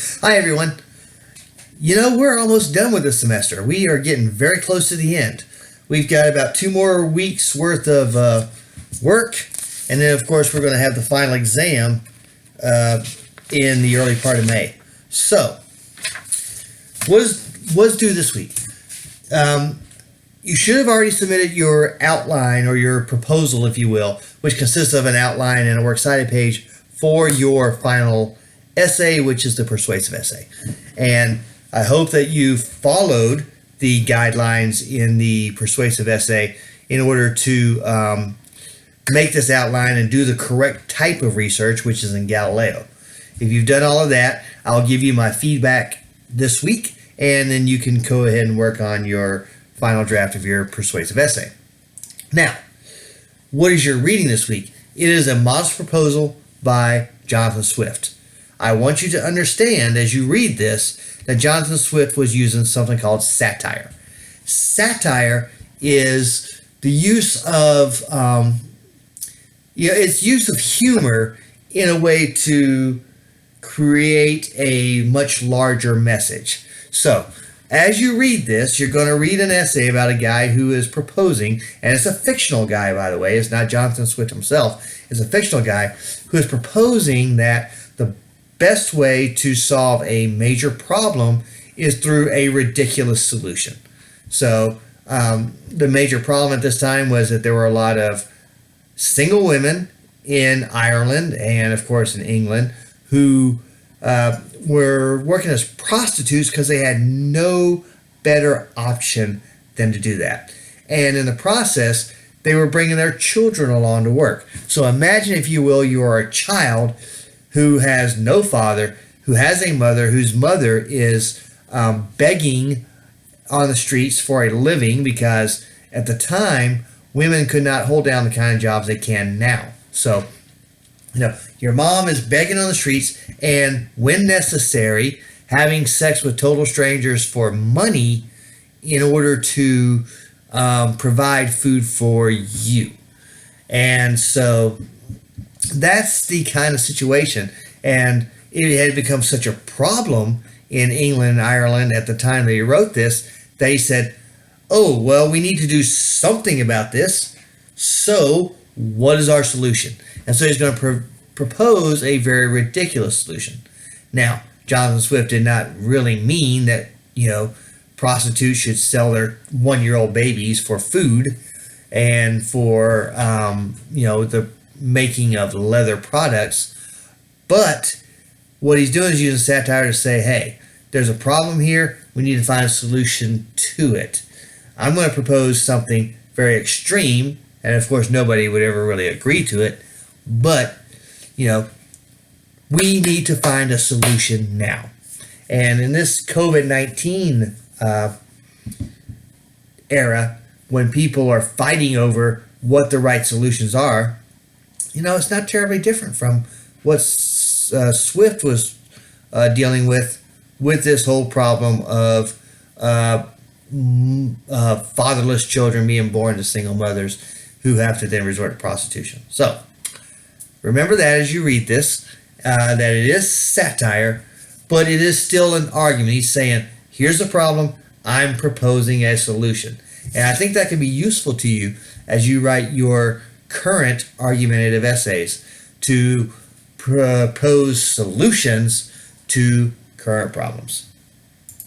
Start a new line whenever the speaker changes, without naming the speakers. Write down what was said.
Hi, everyone. We're almost done with this semester. We are getting very close to the end. We've got about 2 more weeks worth of work, and then, of course, we're going to have the final exam in the early part of May. So, what's due this week? You should have already submitted your outline or your proposal, if you will, which consists of an outline and a works cited page for your final essay, which is the persuasive essay. And I hope that you followed the guidelines in the persuasive essay in order to make this outline and do the correct type of research, which is in Galileo. If you've done all of that, I'll give you my feedback this week, and then you can go ahead and work on your final draft of your persuasive essay. Now, what is your reading this week? It is a modest proposal by Jonathan Swift. I want you to understand as you read this that Jonathan Swift was using something called satire. Satire is the use of it's use of humor in a way to create a much larger message. So, as you read this, you're going to read an essay about a guy who is proposing, and it's a fictional guy, by the way. It's not Jonathan Swift himself. It's a fictional guy who is proposing that the best way to solve a major problem is through a ridiculous solution. So, the major problem at this time was that there were a lot of single women in Ireland and, of course, in England who were working as prostitutes because they had no better option than to do that. And in the process, they were bringing their children along to work. So imagine, if you will, you are a child who has no father, who has a mother, whose mother is begging on the streets for a living because at the time, women could not hold down the kind of jobs they can now. So, your mom is begging on the streets and, when necessary, having sex with total strangers for money in order to provide food for you. And so that's the kind of situation. And it had become such a problem in England and Ireland at the time they wrote this, they said, oh, well, we need to do something about this. So what is our solution? And so he's going to propose a very ridiculous solution. Now, Jonathan Swift did not really mean that, prostitutes should sell their 1-year-old babies for food and for, the making of leather products. But what he's doing is using satire to say, hey, there's a problem here. We need to find a solution to it. I'm going to propose something very extreme, and of course nobody would ever really agree to it, but we need to find a solution now. And in this COVID-19 era, when people are fighting over what the right solutions are, it's not terribly different from what Swift was dealing with this whole problem of fatherless children being born to single mothers who have to then resort to prostitution. So, remember that as you read this, that it is satire, but it is still an argument. He's saying, here's the problem, I'm proposing a solution. And I think that can be useful to you as you write your current argumentative essays to propose solutions to current problems.